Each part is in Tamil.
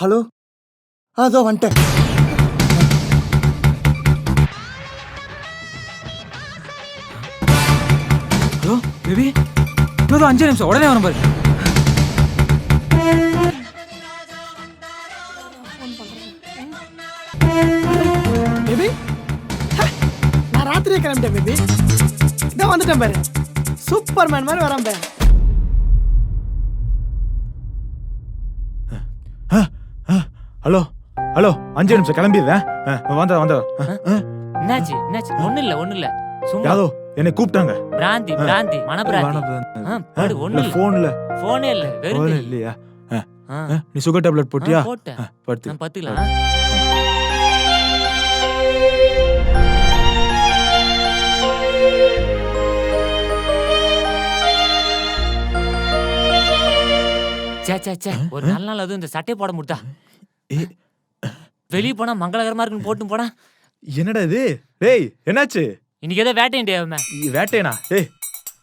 ஹலோ, அதோ வந்துட்டேன். ஹலோ பேபி, இன்னும் 5 நிமிஷம் உடனே வரும் பாரு. பேபி, நான் ராத்திரியே கிளம்பிட்டேன் பேபி. இதான் வந்துட்டேன் பாரு, சூப்பர் மேன் மாதிரி வரேன் பாரு. ஹலோ ஹலோ, 5 நிமிஷம் கிளம்பிடுறேன். வந்த என்னாச்சு என்னாச்சு? ஒண்ணு இல்ல சும்மா யாதோ என்னை கூப்பிட்டாங்க. பிராந்தி மனபிராந்தி. படு ஒண்ணு இல்ல. போனே இல்ல, வெறும் இல்லையா? நீ சுகர் டேப்லெட் போட்டியா? போட்டேன். படுத்து. நான் பத்துக்கலாம். சே ஒரு நல்ல நாள் அதுவும் இந்த சட்டை போட முடியா? வெளியே போனா மங்களகரமா இருக்குன்னு போட்டு போனா. என்னடா இது? டேய் என்னாச்சு? இன்னைக்கு ஏதோ வேட்டைன் டே. வேட்டைனா? ஏய்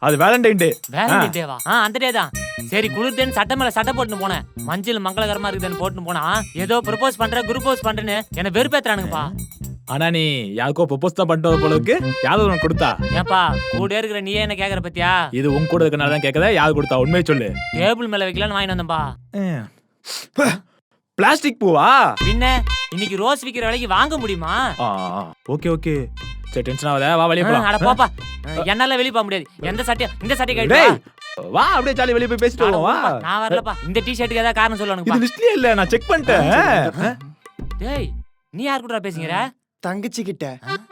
அது வேலண்டைன் டே. வேலண்டைன் டேவா? அந்த டே தான். சரி குளிர்தேன்னு சட்டை மேல சட்டை போட்டுன்னு போனேன். மஞ்சள் மங்களகரமா இருக்குதுன்னு போட்டுன்னு போனா ஏதோ ப்ரப்போஸ் பண்ற குரூப்போஸ் பண்றேன்னு என்ன வெறுப்பேத்துறானுங்கப்பா. ஆனா நீ யாருக்கோ ப்ரப்போஸ் தான் பண்ணிட்டு போல இருக்கு. யாரு உனக்கு கொடுத்தா? ஏன்பா கூட இருக்கிற நீயே என்ன கேக்குற பத்தியா? இது உன் கூட இருக்கனால தான் கேக்குதா? யாரு கொடுத்தா? உண்மையை சொல்லு. டேபிள் மேல வைக்கலான்னு வாங்கிட்டு வந்தேன்பா. பிளாஸ்டிக் பூவா? பின்ன இன்னைக்கு ரோஸ் விக்கிற விலைக்கு வாங்க முடியுமா? ஓகே ஓகே, சரி டென்ஷன் ஆகாத, வா வெளிய போலாம். அட போப்பா, என்னால வெளிய போக முடியாது. இந்த சட்டை கழட்டு. டேய் வா, அப்படியே ஜாலி வெளிய போய் பேசிட்டு வா. நான் வரலப்பா. இந்த டி-ஷர்ட்டுக்கு ஏதாவது காரணம் சொல்லுவானுங்கப்பா. இது லிஸ்ட்லயே இல்ல, நான் செக் பண்ணிட்டேன். டேய் நீ யார் கூட பேசுங்கற? தங்கச்சி கிட்ட.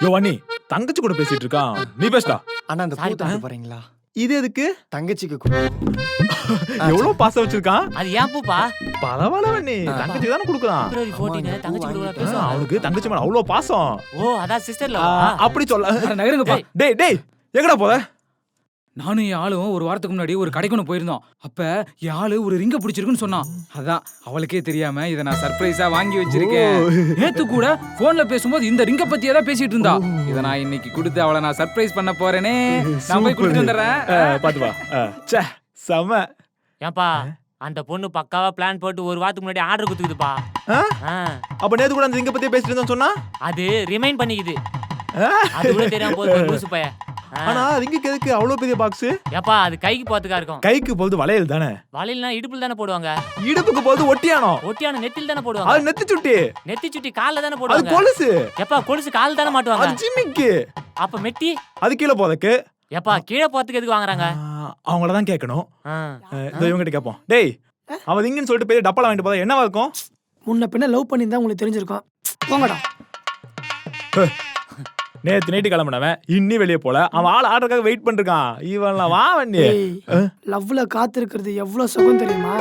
யோ அண்ணி, தங்கச்சி கூட பேசிட்டு இருக்கான். நீ பேசுடா. அண்ணா அந்த பூ தாங்க போறீங்களா? இது எதுக்கு? தங்கச்சிக்கு. எவ்வளவு பாசம் வச்சிருக்கான். அது ஏன் பூப்பா? பரவாயில்ல அண்ணி, தங்கச்சி தானே கொடுக்குறான். February 14 தங்கச்சி கூட பேசுவான். அவனுக்கு தங்கச்சி மேல அவ்வளவு பாசம். ஓ அதான் சிஸ்டர்ல. அப்படி சொல்ல. நகருங்கப்பா. டேய் எங்கடா போற? நானும் என் ஆளும் ஒரு வாரத்துக்கு முன்னாடி ஒரு கடைக்கு போயிருந்தோம். அப்ப என் ஆளு ஒரு ரிங்க பிடிச்சிருக்குன்னு சொன்னான். அதான் அவளுக்கே தெரியாம இதை நான் சர்ப்ரைஸா வாங்கி வச்சிருக்கேன். நேத்து கூட போன்ல பேசும்போது இந்த ரிங்க பத்தியே தான் பேசிட்டு இருந்தா. இதை நான் இன்னைக்கு கொடுத்து அவளை நான் சர்ப்ரைஸ் பண்ண போறேனே. நான் போய் கொடுத்து வந்துடுறேன். பாத்து வா. ச்சே செம. ஏன்பா அந்த பொண்ணு பக்காவா பிளான் போட்டு ஒரு வாரத்துக்கு முன்னாடி ஆர்டர் கொடுத்துக்குதுப்பா. அப்ப நேத்து கூட அந்த ரிங்க பத்தியே பேசிட்டு இருந்தோம் சொன்னா அது ரிமைண்ட் பண்ணிக்குது. அது கூட தெரியாம போகுது லூசு பைய. ஆனா ரிங்குக்கு எதுக்கு அவ்வளவு பெரிய பாக்ஸ்? ஏப்பா அது கைக்கு போறதுக்கா இருக்கும். கைக்கு போறது வளையல் தானே? வளையல்னா இடுப்புல தானே போடுவாங்க. இடுப்புக்கு போறது ஒட்டியானோ? ஒட்டியான நெத்தில தானே போடுவாங்க. அது நெத்தி சுட்டி. நெத்தி சுட்டி கால்ல தானே அது போடுவாங்க. கொலுசு. ஏப்பா கொலுசு கால்ல தானே மாட்டுவாங்க. அது ஜிம்மிக்கு. அப்ப மெட்டி அது கீழ போறதுக்கு. ஏப்பா கீழ போறதுக்கு எதுக்கு வாங்குறாங்க? அவங்கள தான் கேட்கணும். இந்த இவங்க கிட்ட கேப்போம். டேய் அவன் இங்கன்னு சொல்லிட்டு போய் டப்பால வாங்கிட்டு போதா என்னவா இருக்கும்? முன்ன பின்ன லவ் பண்ணியிருந்தா உங்களுக்கு தெரிஞ்சிருக்கும். போங்கடா. நேத்து நைட்டு கிளம்பினவன் இன்னி வெளியே போல. அவன் ஆள் ஆர்டருக்காக வெயிட் பண்ணிருக்கான். இவன்லாம் வா வண்டி. லவ்ல காத்து இருக்கிறது எவ்வளவு சுகம் தெரியுமா?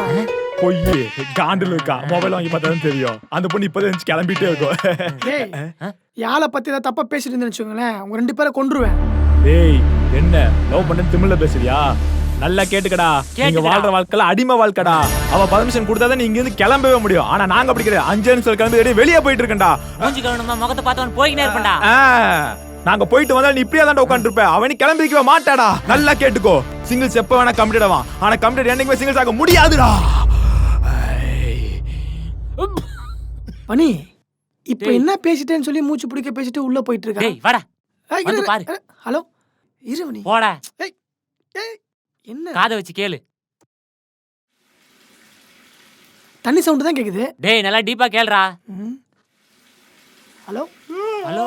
பொய்யே காண்டில் இருக்கா. மொபைல் வாங்கி பார்த்தாதான் தெரியும். அந்த பொண்ணு இப்பதான் கிளம்பிட்டே இருக்கும். யாழை பத்தி ஏதாவது தப்பா பேசிட்டு இருந்தேன்னு வச்சுக்கோங்களேன், உங்க 2 பேரை கொன்றுவேன். டேய் என்ன லவ் பண்ணு திமிழ்ல பேசுறியா? நல்லா கேட்டுக்கடா. நீங்க வாழ்ற வாழ்க்கைல அடிமை வாழ்க்கடா. அவ பர்மிஷன் கொடுத்தாதான் நீ இங்க இருந்து கிளம்பவே முடியும். ஆனா நாங்க அப்படி கிடையாது. 5 நிமிஷம் கிளம்பி வெளியே போயிட்டு இருக்கேன்டா. மூஞ்சி கவனமா முகத்தை பார்த்தவன் போயினே இருப்பேன்டா. நாங்க போயிட்டு வந்தா நீ இப்படியே தான் உட்கார்ந்து இருப்ப. அவனி கிளம்பி வைக்கவே மாட்டாடா. நல்லா கேட்டுக்கோ. சிங்கிள்ஸ் எப்ப வேணா கம்ப்ளீட் ஆவான். ஆனா கம்ப்ளீட் என்னைக்குமே சிங்கிள்ஸ் ஆக முடியாதுடா. பனி இப்ப என்ன பேசிட்டேன்னு சொல்லி மூச்சு பிடிக்க பேசிட்டு உள்ள போயிட்டு இருக்கா. டேய் வாடா வந்து பாரு. ஹலோ இருவனி போடா. என்ன காதை வச்சு கேளு. தண்ணி சவுண்ட் தான் கேக்குது. டேய் நல்லா டீப்பா கேளுடா. ஹலோ ஹலோ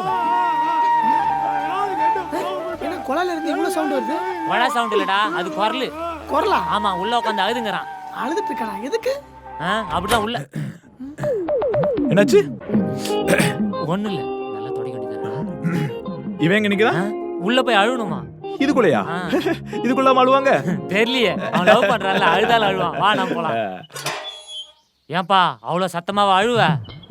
என்ன குழாயில இருந்து இவ்வளவு சவுண்ட் வருது? வடா சவுண்ட் இல்லடா, அது குரலு. குரலா? ஆமா உள்ள உட்கார்ந்து அழுதுங்கறான். அழுதுட்டு இருக்கானா? எதுக்கு? அப்படிதான் உள்ள. என்னாச்சு? ஒண்ணு இல்ல. நல்லா தொடி கட்டிட்டாரா. இவன் எங்க நிக்குதா? உள்ள போய் அழுவணுமா? இதுக்குள்ளயா? இதுக்குள்ள அழுவாங்க? தெரியலையே. அவன் லவ் பண்றான்ல, அழுதால அழுவான். வா நம்ம போலாம். ஏன்பா அவ்வளவு சத்தமாவா அழுவ?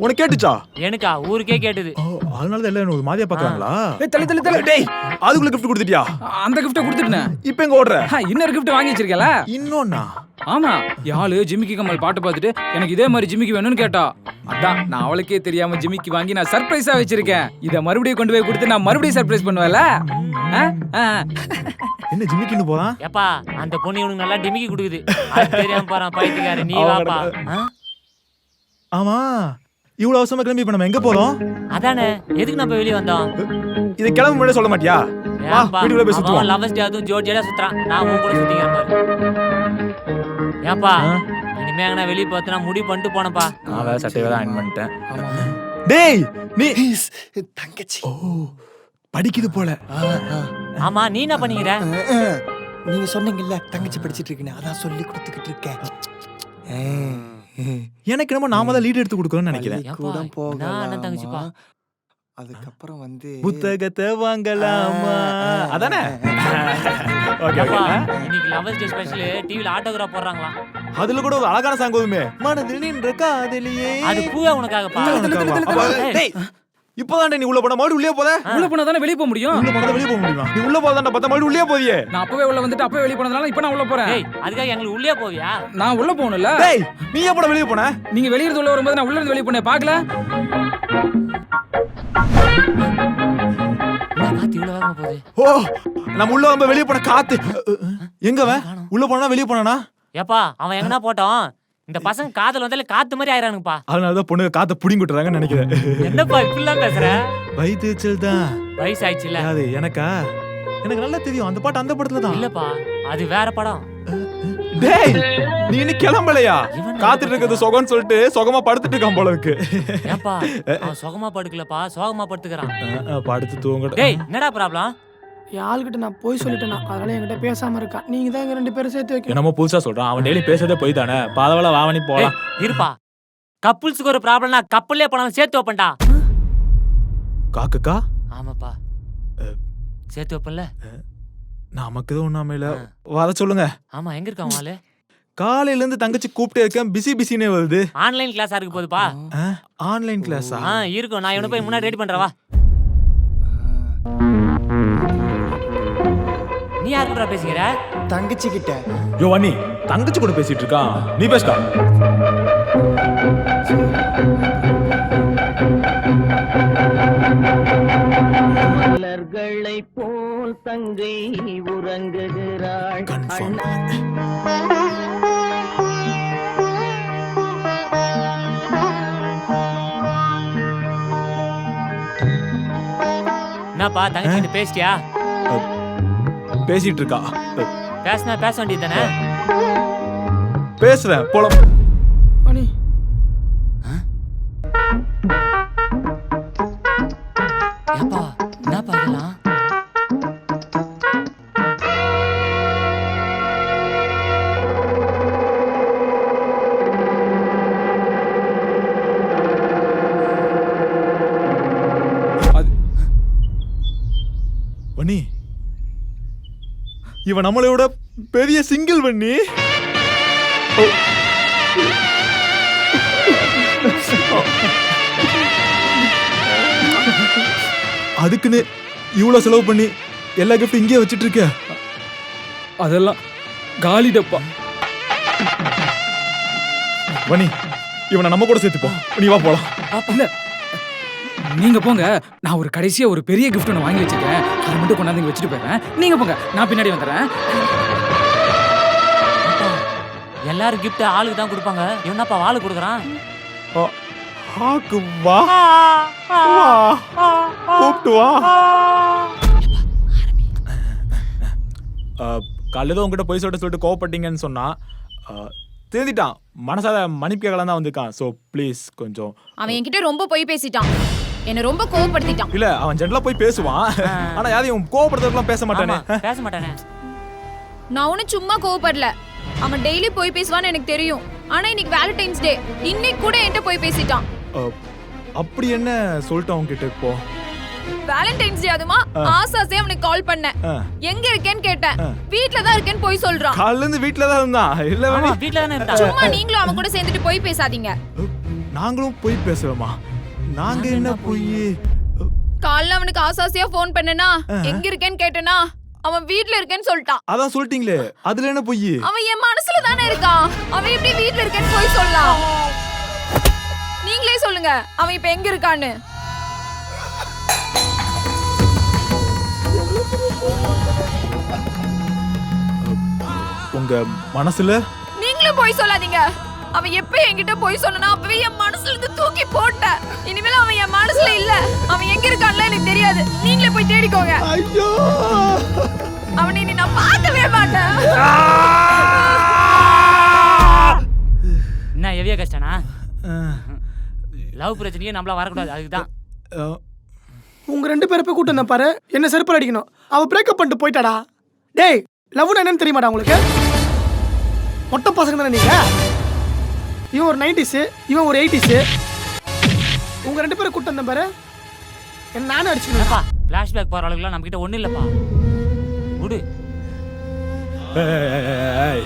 உனக்கு கேட்டுச்சா? எனக்கா? ஊருக்கே கேட்டுது. அதனால எல்லாரும் ஒரு மாதிரியா பாக்குறாங்களா? தள்ளி தள்ளி தள்ளி. டேய் அதுக்குள்ள gift கொடுத்துட்டியா? அந்த gift கொடுத்துட்டேன். இப்போ எங்க ஓடுற? இன்னொரு gift வாங்கி வச்சிருக்கல. இன்னொன்னா? ஆமா யாழு ஜிமிக்கி கம்மல் பாட்டு பார்த்துட்டு எனக்கு இதே மாதிரி ஜிமிக்கி வேணும்னு கேட்டா. அதான் நான் அவளுக்கே தெரியாம ஜிமிக்கி வாங்கி நான் சர்ப்ரைஸா வச்சிருக்கேன். இத மறுபடியும் கொண்டு போய் கொடுத்து நான் மறுபடியும் சர்ப்ரைஸ் பண்ணுவேன்ல. என்ன ஜிமிக்கின்னு போறான்? ஏப்பா அந்த பொண்ணு இவனுக்கு நல்லா டிமிக்கி கொடுக்குது. அது தெரியாம பாறான் பைத்தியக்கார. நீ வாப்பா. ஆமா இவ்வளவு அவசரமா கிளம்பி இப்ப நம்ம எங்க போறோம்? அதானே எதுக்கு நம்ம வெளிய வந்தோம்? இத கிளம்ப முன்னாடி சொல்ல மாட்டியா? வா வீட்டுக்குள்ள போய் சுத்துவோம். லவர்ஸ் டே அதுவும் ஜோடியா சுத்துறான். நான் உன் கூட சுத்திக்கிறேன் பாரு. ஏப்பா இனிமே எங்கனா வெளிய பார்த்தனா முடி பண்ணிட்டு போனப்பா. நான் வேற சட்டை வேற அயன் பண்ணிட்டேன். டேய் நீ தங்கச்சி ஓ படிக்குது போல. ஆமா நீ என்ன பண்ணிக்கிற? நீங்க சொன்னீங்கல்ல தங்கச்சி படிச்சிட்டு இருக்கேன்னு, அதான் சொல்லி கொடுத்துக்கிட்டு இருக்கேன். எனக்கு என்னமோ நாம தான் லீட் எடுத்து கொடுக்கணும்னு நினைக்கிறேன். கூட நான் அண்ணன் தங்கச்சிப்பா. போகலாமா? அதுக்கப்புறம் வந்து புத்தகத்தை வாங்கலாமா அதானே? ஓகே ஏப்பா, ஓகே. இன்னைக்கு லவர்ஸ் டே ஸ்பெஷல் டிவில ஆட்டோகிராஃப் போடுறாங்களா? அதுல கூட ஒரு அழகான சாங் வருமே, மனதில் நின்ற காதலியே. அது பூவே உனக்காகப்பா. டேய் இப்போதான் நீ உள்ள போன மறுபடியும் உள்ளே போத. உள்ள போனா தானே வெளிய போக முடியும். உள்ள போனத வெளிய போக முடியுமா? நீ உள்ள போறதாண்டா பார்த்தா மறுபடியும் உள்ளே போறியே. நான் அப்பவே உள்ள வந்துட்டு அப்பவே வெளிய போனதால இப்ப நான் உள்ள போறேன். டேய் அதுக்காக எங்களுக்கு உள்ளே போவியா? நான் உள்ள போகணும்ல. டேய் நீ எப்பட வெளிய போன? நீங்க வெளிய இருந்து உள்ள வரும்போது நான் உள்ள இருந்து வெளிய போனேன் பார்க்கல. என்ன காத்து இவ்வளவு வேகமா போகுது? ஓ நம்ம உள்ள வந்து வெளிய போன காத்து எங்க அவன்? உள்ள போனா வெளிய போனானா? ஏப்பா அவன் எங்கனா போட்டோம். இந்த பசங்க காதல் வந்தாலே காத்து மாதிரி ஆயிரானுங்கப்பா. அதனாலதான் பொண்ணுங்க காத்த புடிங்கி விட்டுறாங்கன்னு நினைக்கிறேன். என்னப்பா இப்படிலாம் பேசுற? வயிற்றுச்சல் தான். வயசு ஆயிடுச்சுல. அது எனக்கா? எனக்கு நல்லா தெரியும் அந்த பாட்டு அந்த படத்துல தான். இல்லப்பா அது வேற படம். டேய் நீ இன்னும் கிளம்பலையா? இவன் காத்துட்டு இருக்கிறது சுகம்னு சொல்லிட்டு சுகமா படுத்துட்டு இருக்கான் போல இருக்கு. ஏப்பா அவன் சுகமா படுக்கலப்பா சோகமா படுத்துக்கிறான். படுத்து தூங்கட. டேய் என்னடா ப்ராப்ளம்? என் ஆளுகிட்ட நான் போய் சொல்லிட்டேனா, அதனால என்கிட்ட பேசாம இருக்கான். நீங்க தான் எங்க 2 பேரும் சேர்த்து வைக்கணும். என்னமோ புதுசா சொல்றான். அவன் டெய்லி பேசுறதே போய் தானே. பாதவள வாவனி போலாம். இருப்பா கப்புள்ஸ்க்கு ஒரு ப்ராப்ளம்னா கப்பல்லே போனாலும் சேர்த்து வைப்பேன்டா. காக்கா ஆமாப்பா சேர்த்து வைப்பேன்ல. நமக்கு எதுவும் ஒண்ணாம இல்ல. வர சொல்லுங்க. ஆமா எங்க இருக்கான் உன் ஆளு? காலையில இருந்து தங்கச்சி கூப்பிட்டே இருக்கேன். பிஸினே வருது. ஆன்லைன் கிளாஸா இருக்கு போதுப்பா. ஆன்லைன் கிளாஸா? இருக்கும். நான் இவனை போய் முன்னாடி ரெடி பண்றேன் வா. நீ யார் கூட பேசிக்கிற? தங்கச்சி கிட்ட. யோ வன்னி தங்கச்சி கூட பேசிட்டு இருக்கான். நீ பேசுடா. மலர்களை போல் தங்கை உறங்குகிறாள். கன்ஃபார்ம். என்னப்பா தங்கச்சி பேசிட்டியா? பேசிட்டு இருக்கா. பேசினா பேச வேண்டியது தானே? பேசுறேன் போல. மணி ஏப்பா என்னப்பா இதெல்லாம்? வன்னி இவன் நம்மளோட பெரிய சிங்கிள் வன்னி. அதுக்குன்னு இவ்வளவு செலவு பண்ணி எல்லா கிஃப்ட் இங்கே வச்சிட்டு இருக்க. அதெல்லாம் காலி டப்பா. வன்னி இவனை நம்ம கூட சேர்த்துப்போம். நீ வா போலாம். இல்ல நீங்க போங்க. நான் ஒரு கடைசியா ஒரு பெரிய கிஃப்ட் ஒன்று வாங்கி வச்சிருக்கேன். அதை மட்டும் கொண்டாந்து இங்க வச்சுட்டு போயிடுறேன். நீங்க போங்க, நான் பின்னாடி வந்துடுறேன். எல்லாரும் கிஃப்ட் ஆளுக்கு தான் கொடுப்பாங்க. இவனப்பா வாளு கொடுக்குறான். ஆக்கு வா வா கூப்பிட்டு வா. காலையில் உங்ககிட்ட போய் சொல்லிட்டு கோவப்பட்டீங்கன்னு சொன்னா தெரிஞ்சிட்டான். மனசால மன்னிப்பு கேட்கலாம் தான் வந்திருக்கான். ஸோ ப்ளீஸ் கொஞ்சம். அவன் என்கிட்ட ரொம்ப பொய் பேசிட்டான். என்ன ரொம்ப கோவப்படுத்திட்டான். இல்ல அவன் ஜென்ரலா போய் பேசுவான். ஆனா யாரையும் கோவப்படுறதுலாம் பேச மாட்டானே. பேச மாட்டானே. நான் ஒன்னும் சும்மா கோவப்படல. அவன் டெய்லி போய் பேசுவான்னு எனக்கு தெரியும். ஆனா இன்னைக்கு வேலண்டைன்ஸ் டே, இன்னைக்கு கூட என்கிட்ட போய் பேசிட்டான். அப்படி என்ன சொல்லிட்டான் உன்கிட்ட இப்போ? வேலண்டைன்ஸ் டே அதுமா ஆசாசே அவனுக்கு கால் பண்ணேன். எங்க இருக்கேன்னு கேட்டேன். வீட்ல தான் இருக்கேன்னு போய் சொல்றான். காலையில இருந்து வீட்ல தான் இருந்தான். இல்ல ஆமா வீட்ல தானே இருந்தா. சும்மா நீங்களும் அவன் கூட சேர்ந்துட்டு போய் பேசாதீங்க. நாங்களும் போய் பேசுறோமா? நாங்க என்ன போய்? காலைல அவனுக்கு ஆசாசியா ஃபோன் பண்ணனா எங்க இருக்கேன்னு கேட்டனா அவன் வீட்ல இருக்கேன்னு சொல்லிட்டான். அதான் சொல்லிட்டீங்களே, அதுல என்ன போய்? அவன் என் மனசுல ஊர்ல தானே இருக்கான். அவன் எப்படி வீட்ல இருக்கேன்னு போய் சொல்லலாம்? நீங்களே சொல்லுங்க அவன் இப்ப எங்க இருக்கான்னு. உங்க மனசுல நீங்களும் போய் சொல்லாதீங்க. அவன் எப்ப என்கிட்ட போய் சொன்னா அப்பவே என் மனசுல இருந்து தூக்கி போட்ட. இனிமேல் அவன் என் மனசுல இல்ல. அவன் எங்க இருக்கான்ல எனக்கு தெரியாது. நீங்களே போய் தேடிக்கோங்க. ஐயோ அவனை இனி நான் பார்க்கவே மாட்டேன். என்ன எவிய கஷ்டனா? லவ் பிரச்சனையே நம்மள வரக்கூடாது. அதுக்குதான் உங்க 2 பேரை போய் கூட்டு வந்தேன் பாரு. என்ன செருப்பு அடிக்கணும். அவ பிரேக்கப் பண்ணிட்டு போயிட்டாடா. டேய் லவ்னா என்னன்னு தெரியுமாடா உங்களுக்கு? மொட்டை பசங்க தானே நீங்க. இவன் ஒரு 90s, இவன் ஒரு 80s. உங்க 2 பேரை கூட்டு வந்தேன் பாரு. என்ன நானும் அடிச்சுக்கணும்ப்பா. ஃபிளாஷ்பேக் போற அளவுக்குலாம் நம்ம கிட்ட ஒண்ணு இல்லப்பா. விடு.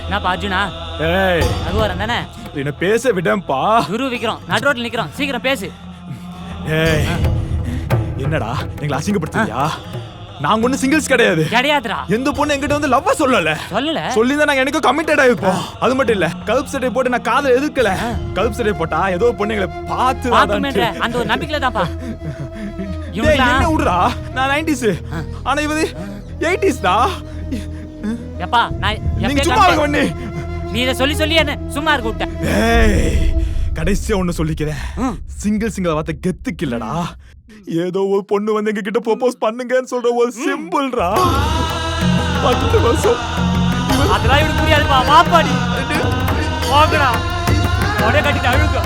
என்னப்பா அர்ஜுனா? ஏய் அது வரேன் தானே. என்ன பேச விடம்பா. குரு விக்கிறோம். நடு ரோட்ல நிக்கிறோம். சீக்கிரம் பேசு. ஏய் என்னடா எங்களை அசிங்கப்படுத்துறியா? நாங்க ஒண்ணு சிங்கிள்ஸ் கிடையாது. கிடையாதுடா. எந்த பொண்ணு என்கிட்ட வந்து லவ்வ சொல்லல. சொல்லிதான் நாங்க எனக்கு கமிட்டட் ஆயிருப்போம். அது மட்டும் இல்ல கருப்பு சட்டை போட்டு நான் காதல் எதுக்கல. கருப்பு சட்டை போட்டா ஏதோ பொண்ணு எங்களை பார்த்து அந்த ஒரு நம்பிக்கையில தான்ப்பா. என்ன விடுறா? நான் 90s ஆனா இவரு 80s டா. எப்பா நான் நீங்க சும்மா இருங்க ஒண்ணு. நீ இத சொல்லி சொல்லி என்ன சும்மா இருக்க விட்ட. ஏய் கடைசியா ஒண்ணு சொல்லிக்கிறேன். சிங்கிள் வார்த்தை கெத்துக்கு இல்லடா. ஏதோ ஒரு பொண்ணு வந்து எங்க கிட்ட ப்ரோபோஸ் பண்ணுங்கன்னு சொல்ற ஒரு சிம்பிள்ரா. 10 வருஷம் அதெல்லாம் எனக்கு புரியாதுப்பா. வாப்பாடி போங்கடா. உடனே கட்டிட்டு அழுக.